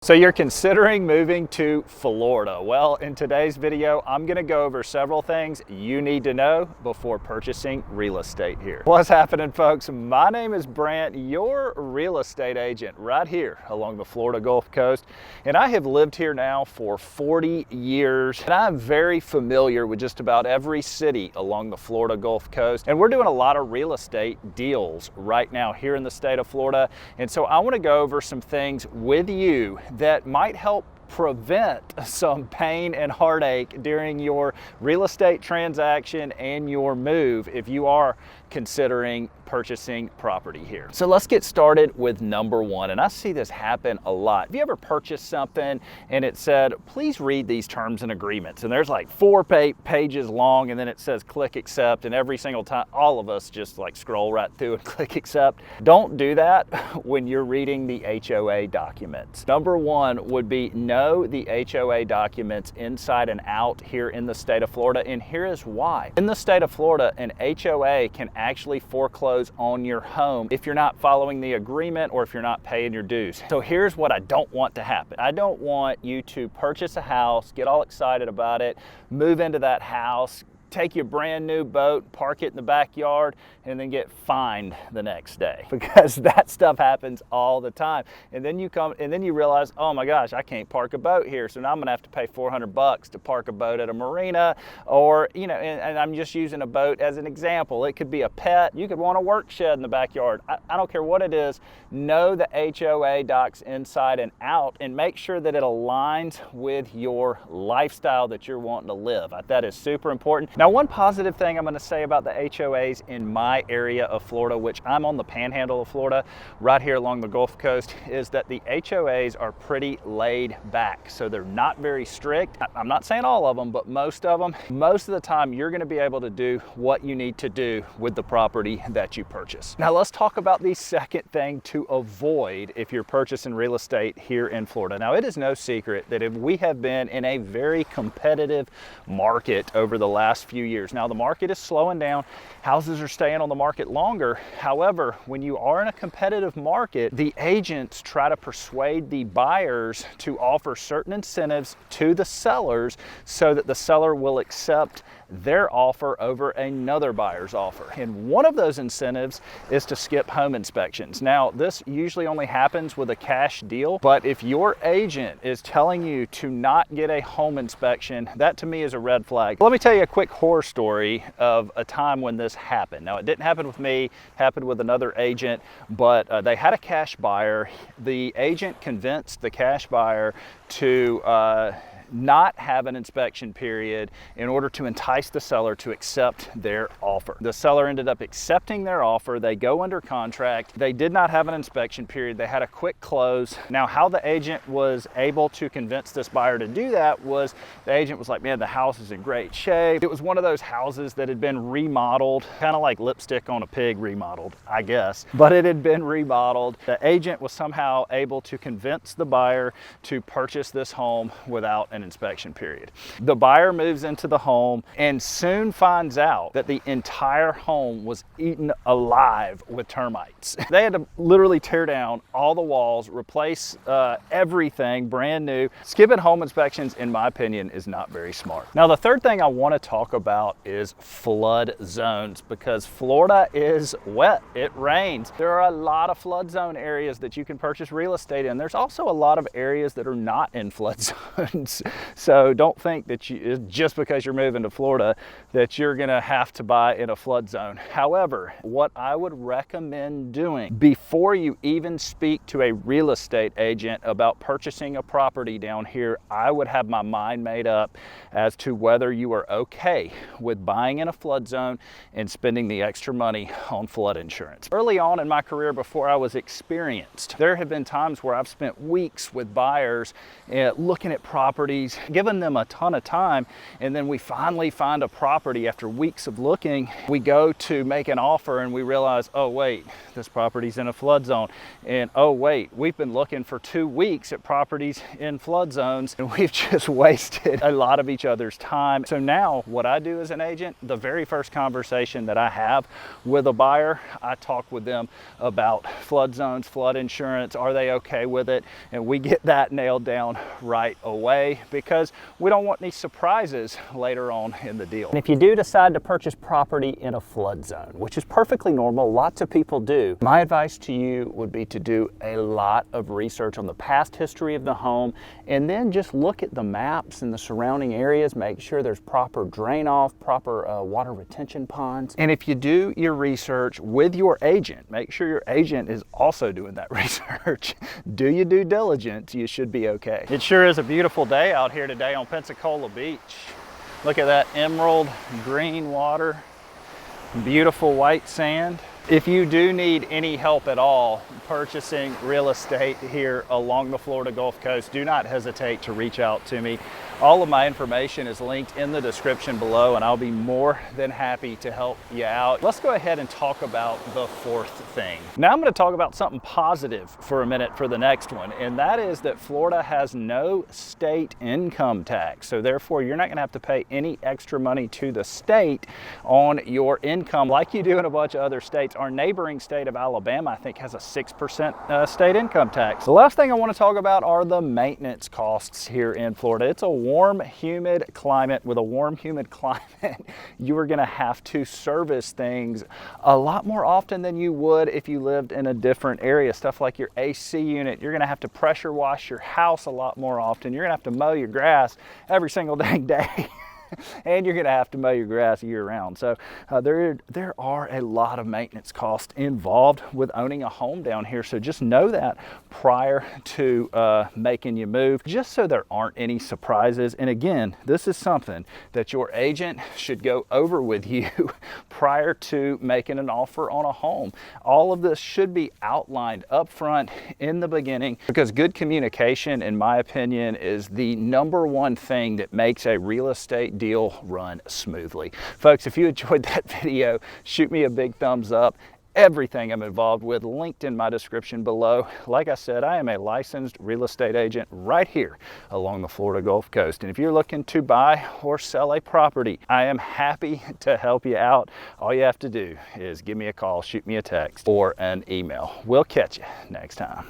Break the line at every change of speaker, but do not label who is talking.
So you're considering moving to Florida. Well, in today's video, I'm gonna go over several things you need to know before purchasing real estate here. What's happening, folks? My name is Brant, your real estate agent right here along the Florida Gulf Coast. And I have lived here now for 40 years. And I'm very familiar with just about every city along the Florida Gulf Coast. And we're doing a lot of real estate deals right now here in the state of Florida. And so I wanna go over some things with you that might help prevent some pain and heartache during your real estate transaction and your move if you are considering purchasing property here. So let's get started with number one, and I see this happen a lot. Have you ever purchased something and it said, please read these terms and agreements, and there's like 4 pages long, and then it says click accept, and every single time all of us just like scroll right through and click accept. Don't do that when you're reading the HOA documents. Number one would be know the HOA documents inside and out here in the state of Florida, and here is why. In the state of Florida, an HOA can actually foreclose on your home if you're not following the agreement or if you're not paying your dues. So here's what I don't want to happen. I don't want you to purchase a house, get all excited about it, move into that house, take your brand new boat, park it in the backyard, and then get fined the next day, because that stuff happens all the time. And then you come and then you realize, oh my gosh, I can't park a boat here, so now I'm gonna have to pay $400 to park a boat at a marina, or and I'm just using a boat as an example. It could be a pet. You could want a work shed in the backyard. I don't care what it is. Know the HOA docs inside and out, and make sure that it aligns with your lifestyle that you're wanting to live. That is super important. Now, one positive thing I'm going to say about the HOAs in my area of Florida, which I'm on the panhandle of Florida, right here along the Gulf Coast, is that the HOAs are pretty laid back. So they're not very strict. I'm not saying all of them, but most of them. Most of the time, you're going to be able to do what you need to do with the property that you purchase. Now, let's talk about the second thing to avoid if you're purchasing real estate here in Florida. Now, it is no secret that if we have been in a very competitive market over the last few years. Now, the market is slowing down. Houses are staying on the market longer. However, when you are in a competitive market, the agents try to persuade the buyers to offer certain incentives to the sellers so that the seller will accept their offer over another buyer's offer. And one of those incentives is to skip home inspections. Now, this usually only happens with a cash deal, but if your agent is telling you to not get a home inspection, that to me is a red flag. Let me tell you a quick horror story of a time when this happened. Now, it didn't happen with me, it happened with another agent, but they had a cash buyer. The agent convinced the cash buyer to not have an inspection period in order to entice the seller to accept their offer. The seller ended up accepting their offer. They go under contract. They did not have an inspection period. They had a quick close. Now, how the agent was able to convince this buyer to do that was the agent was like, man, the house is in great shape. It was one of those houses that had been remodeled, kind of like lipstick on a pig remodeled, I guess, but it had been remodeled. The agent was somehow able to convince the buyer to purchase this home without an inspection period. The buyer moves into the home and soon finds out that the entire home was eaten alive with termites. They had to literally tear down all the walls, replace everything brand new. Skipping home inspections, in my opinion, is not very smart. Now, the third thing I want to talk about is flood zones, because Florida is wet. It rains. There are a lot of flood zone areas that you can purchase real estate in. There's also a lot of areas that are not in flood zones. So don't think that just because you're moving to Florida that you're gonna have to buy in a flood zone. However, what I would recommend doing before you even speak to a real estate agent about purchasing a property down here, I would have my mind made up as to whether you are okay with buying in a flood zone and spending the extra money on flood insurance. Early on in my career, before I was experienced, there have been times where I've spent weeks with buyers looking at properties properties, giving them a ton of time, and then we finally find a property after weeks of looking. We go to make an offer and we realize, oh wait, this property's in a flood zone, and oh wait, we've been looking for 2 weeks at properties in flood zones, and we've just wasted a lot of each other's time. So now what I do as an agent, the very first conversation that I have with a buyer, I talk with them about flood zones, flood insurance, are they okay with it? And we get that nailed down right away, because we don't want any surprises later on in the deal. And if you do decide to purchase property in a flood zone, which is perfectly normal, lots of people do, my advice to you would be to do a lot of research on the past history of the home, and then just look at the maps and the surrounding areas, make sure there's proper drain off, proper water retention ponds. And if you do your research with your agent, make sure your agent is also doing that research. Do your due diligence, you should be okay. It sure is a beautiful day out here today on Pensacola Beach. Look at that emerald green water, beautiful white sand. If you do need any help at all purchasing real estate here along the Florida Gulf Coast, do not hesitate to reach out to me. All of my information is linked in the description below, and I'll be more than happy to help you out. Let's go ahead and talk about the fourth thing. Now I'm going to talk about something positive for a minute for the next one, and that is that Florida has no state income tax. So therefore, you're not going to have to pay any extra money to the state on your income like you do in a bunch of other states. Our neighboring state of Alabama, I think, has a 6% state income tax. The last thing I want to talk about are the maintenance costs here in Florida. It's a warm, humid climate. With a warm, humid climate, you are going to have to service things a lot more often than you would if you lived in a different area. Stuff like your AC unit, you're going to have to pressure wash your house a lot more often. You're going to have to mow your grass every single dang day. And you're going to have to mow your grass year round. So there are a lot of maintenance costs involved with owning a home down here. So just know that prior to making you move, just so there aren't any surprises. And again, this is something that your agent should go over with you prior to making an offer on a home. All of this should be outlined up front in the beginning, because good communication, in my opinion, is the #1 thing that makes a real estate deal run smoothly. Folks, if you enjoyed that video, shoot me a big thumbs up. Everything I'm involved with linked in my description below. Like I said, I am a licensed real estate agent right here along the Florida Gulf Coast. And if you're looking to buy or sell a property, I am happy to help you out. All you have to do is give me a call, shoot me a text, or an email. We'll catch you next time.